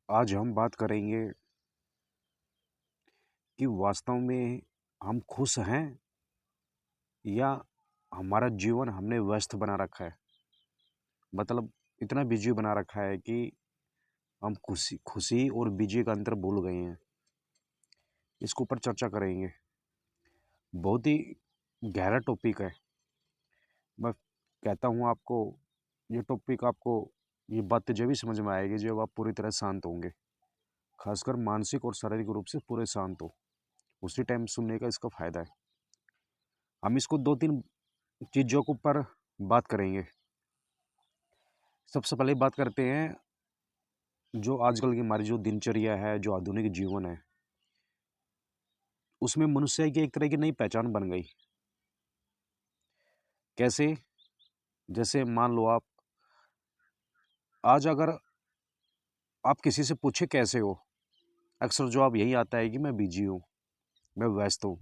आज हम बात करेंगे कि वास्तव में हम खुश हैं या हमारा जीवन हमने व्यस्त बना रखा है। मतलब इतना बिजी बना रखा है कि हम खुशी खुशी और बिजी का अंतर भूल गए हैं। इसके ऊपर चर्चा करेंगे। बहुत ही गहरा टॉपिक है। मैं कहता हूँ आपको, ये टॉपिक आपको, ये बातें जब भी समझ में आएगी जब आप पूरी तरह शांत होंगे, खासकर मानसिक और शारीरिक रूप से पूरे शांत हो। उसी टाइम सुनने का इसका फायदा है। हम इसको दो तीन चीज़ों के ऊपर बात करेंगे। सबसे पहले बात करते हैं जो आजकल की हमारी जो दिनचर्या है, जो आधुनिक जीवन है, उसमें मनुष्य की एक तरह की नई पहचान बन गई। कैसे? जैसे मान लो आप आज अगर आप किसी से पूछे कैसे हो, अक्सर जवाब यही आता है कि मैं बिजी हूँ, मैं व्यस्त हूँ।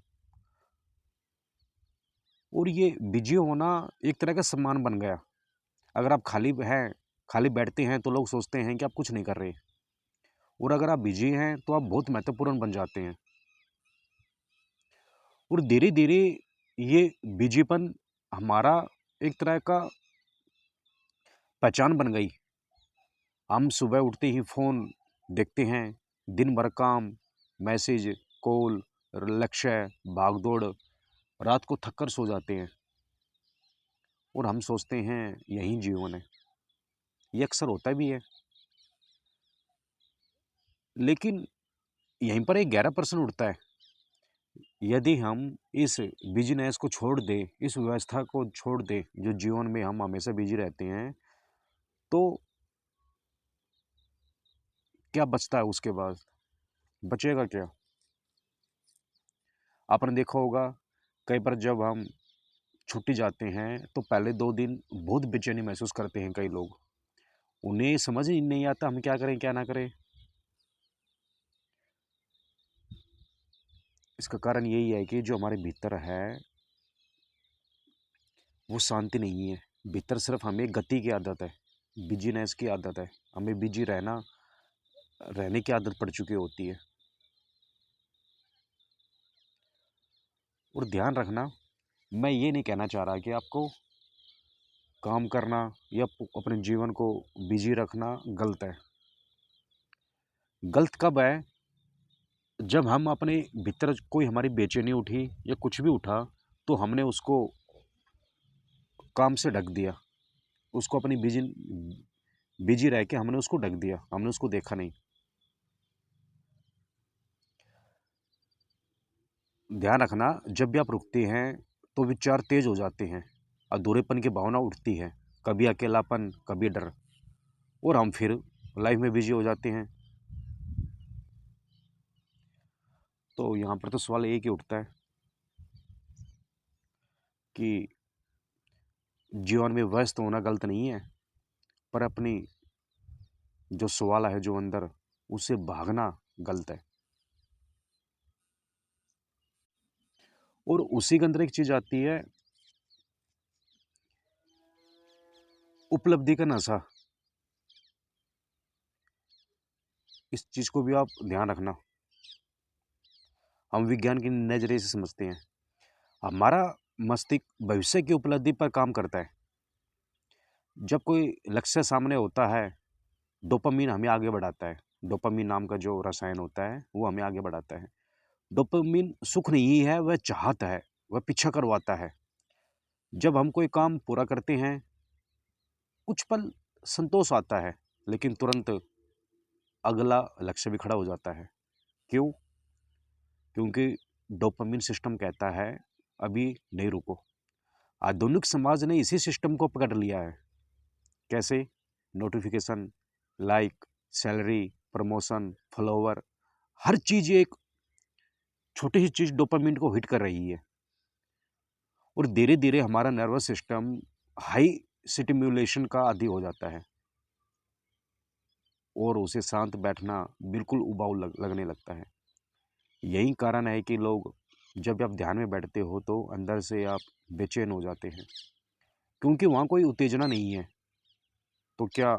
और ये बिजी होना एक तरह का सम्मान बन गया। अगर आप खाली हैं, खाली बैठते हैं तो लोग सोचते हैं कि आप कुछ नहीं कर रहे, और अगर आप बिजी हैं तो आप बहुत महत्वपूर्ण बन जाते हैं। और धीरे धीरे ये बिजीपन हमारा एक तरह का पहचान बन गई। हम सुबह उठते ही फ़ोन देखते हैं, दिन भर काम, मैसेज, कॉल, लक्ष्य, भाग-दौड़, रात को थक कर सो जाते हैं और हम सोचते हैं यही जीवन है। ये अक्सर होता भी है। लेकिन यहीं पर एक गहरा प्रश्न उठता है, यदि हम इस बिज़नेस को छोड़ दें, इस व्यवस्था को छोड़ दें, जो जीवन में हम हमेशा बिज़ी रहते हैं, तो क्या बचता है उसके बाद? बचेगा क्या? आपने देखा होगा कई बार जब हम छुट्टी जाते हैं तो पहले 2 दिन बहुत बेचैनी महसूस करते हैं कई लोग। उन्हें समझ ही नहीं आता हम क्या करें, क्या ना करें। इसका कारण यही है कि जो हमारे भीतर है, वो शांति नहीं है। भीतर सिर्फ हमें गति की आदत है, बिज़ीनेस की आदत है। हमें बिज़ी रहने की आदत पड़ चुकी होती है। और ध्यान रखना, मैं ये नहीं कहना चाह रहा कि आपको काम करना या अपने जीवन को बिज़ी रखना गलत है। गलत कब है? जब हम अपने भीतर कोई हमारी बेचैनी उठी या कुछ भी उठा, तो हमने उसको काम से ढक दिया। उसको अपनी बिजी रह के हमने उसको ढक दिया, हमने उसको देखा नहीं। ध्यान रखना, जब भी आप रुकते हैं तो विचार तेज हो जाते हैं, अधूरेपन की भावना उठती है, कभी अकेलापन, कभी डर, और हम फिर लाइफ में बिजी हो जाते हैं। तो यहाँ पर तो सवाल एक ही उठता है कि जीवन में व्यस्त होना गलत नहीं है, पर अपनी जो सवाल है जो अंदर, उससे भागना गलत है। और उसी के अंदर एक चीज आती है, उपलब्धि का नशा। इस चीज को भी आप ध्यान रखना। हम विज्ञान की नजरिए से समझते हैं, हमारा मस्तिष्क भविष्य की उपलब्धि पर काम करता है। जब कोई लक्ष्य सामने होता है, डोपामीन हमें आगे बढ़ाता है। डोपामीन नाम का जो रसायन होता है वो हमें आगे बढ़ाता है। डोपामीन सुख नहीं है, वह चाहत है, वह पीछा करवाता है। जब हम कोई काम पूरा करते हैं, कुछ पल संतोष आता है, लेकिन तुरंत अगला लक्ष्य भी खड़ा हो जाता है। क्यों? क्योंकि डोपामिन सिस्टम कहता है अभी नहीं रुको। आधुनिक समाज ने इसी सिस्टम को पकड़ लिया है। कैसे? Notification, like, salary, promotion, follower, हर चीज एक छोटी सी चीज डोपामिन को हिट कर रही है। और धीरे धीरे हमारा नर्वस सिस्टम हाई स्टिम्युलेशन का आदी हो जाता है और उसे शांत बैठना बिल्कुल उबाऊ लगने लगता है। यही कारण है कि लोग जब आप ध्यान में बैठते हो तो अंदर से आप बेचैन हो जाते हैं, क्योंकि वहाँ कोई उत्तेजना नहीं है। तो क्या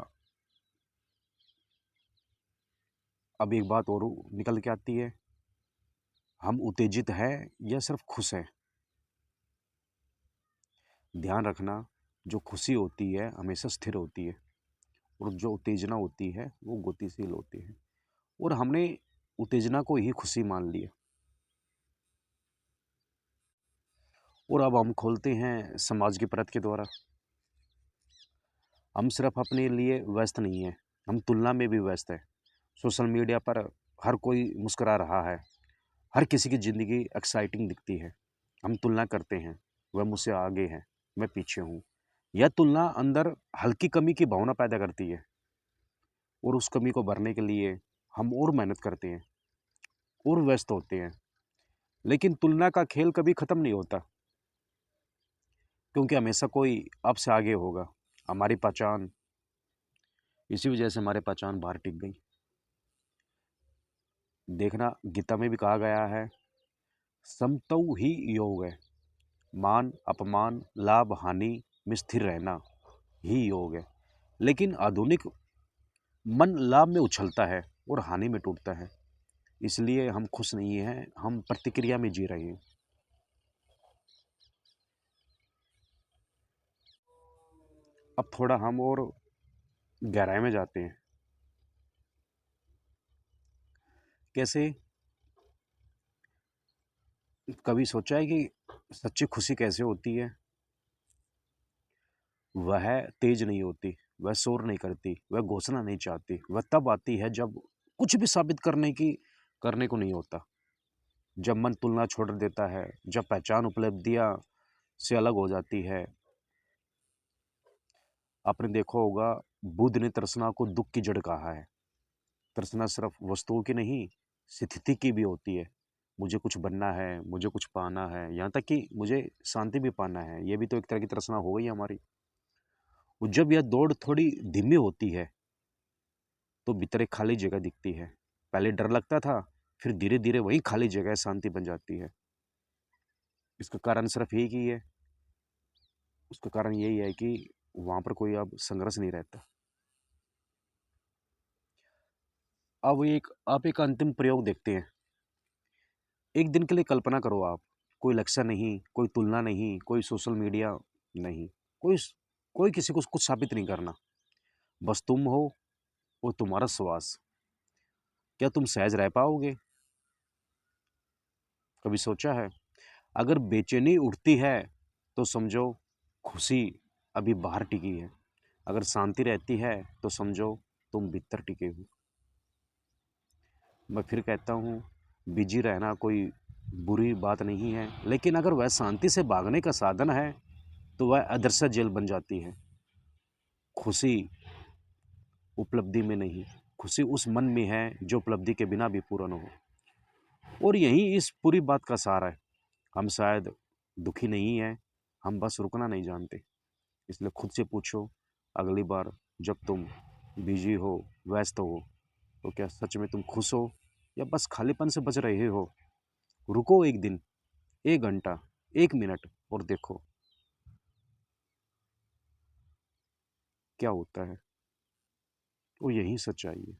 अब एक बात और निकल के आती है, हम उत्तेजित हैं या सिर्फ खुश हैं? ध्यान रखना, जो खुशी होती है हमेशा स्थिर होती है और जो उत्तेजना होती है वो गतिशील होती है। और हमने उत्तेजना को ही खुशी मान लिया। और अब हम खोलते हैं समाज की परत के द्वारा। हम सिर्फ अपने लिए व्यस्त नहीं हैं, हम तुलना में भी व्यस्त हैं। सोशल मीडिया पर हर कोई मुस्कुरा रहा है, हर किसी की ज़िंदगी एक्साइटिंग दिखती है। हम तुलना करते हैं, वह मुझसे आगे है, मैं पीछे हूँ। यह तुलना अंदर हल्की कमी की भावना पैदा करती है और उस कमी को भरने के लिए हम और मेहनत करते हैं और व्यस्त होते हैं। लेकिन तुलना का खेल कभी ख़त्म नहीं होता, क्योंकि हमेशा कोई आपसे आगे होगा। हमारी पहचान, इसी वजह से हमारी पहचान बाहर टिक गई। देखना, गीता में भी कहा गया है, समतौ ही योग है। मान अपमान लाभ हानि में स्थिर रहना ही योग है। लेकिन आधुनिक मन लाभ में उछलता है और हानि में टूटता है। इसलिए हम खुश नहीं हैं, हम प्रतिक्रिया में जी रहे हैं। अब थोड़ा हम और गहराई में जाते हैं। कैसे? कभी सोचा है कि सच्ची खुशी कैसे होती है? वह तेज नहीं होती, वह शोर नहीं करती, वह घोषणा नहीं चाहती। वह तब आती है जब कुछ भी साबित करने को नहीं होता, जब मन तुलना छोड़ देता है, जब पहचान उपलब्धियां से अलग हो जाती है। आपने देखा होगा, बुद्ध ने तृष्णा को दुख की जड़ कहा है। तृष्णा सिर्फ वस्तुओं की नहीं, स्थिति की भी होती है। मुझे कुछ बनना है, मुझे कुछ पाना है, यहाँ तक कि मुझे शांति भी पाना है। ये भी तो एक तरह की तृष्णा हो गई हमारी। और जब यह दौड़ थोड़ी धीमी होती है तो भीतर एक खाली जगह दिखती है। पहले डर लगता था, फिर धीरे धीरे वही खाली जगह शांति बन जाती है। इसका कारण सिर्फ एक ही है, उसका कारण यही है कि वहाँ पर कोई अब संघर्ष नहीं रहता। अब आप एक अंतिम प्रयोग देखते हैं। एक दिन के लिए कल्पना करो, आप कोई लक्ष्य नहीं, कोई तुलना नहीं, कोई सोशल मीडिया नहीं, कोई कोई किसी को कुछ साबित नहीं करना। बस तुम हो और तुम्हारा श्वास। क्या तुम सहज रह पाओगे? कभी सोचा है? अगर बेचैनी उठती है तो समझो खुशी अभी बाहर टिकी है। अगर शांति रहती है तो समझो तुम भीतर टिके हो। मैं फिर कहता हूँ, बिजी रहना कोई बुरी बात नहीं है, लेकिन अगर वह शांति से भागने का साधन है तो वह अदृश्य जेल बन जाती है। खुशी उपलब्धि में नहीं, खुशी उस मन में है जो उपलब्धि के बिना भी पूर्ण हो। और यही इस पूरी बात का सार है। हम शायद दुखी नहीं हैं, हम बस रुकना नहीं जानते। इसलिए खुद से पूछो, अगली बार जब तुम बिजी हो, व्यस्त हो, तो क्या सच में तुम खुश हो या बस खालीपन से बच रहे हो? रुको एक दिन, 1 घंटा, 1 मिनट और देखो क्या होता है। वो यही सच्चाई है।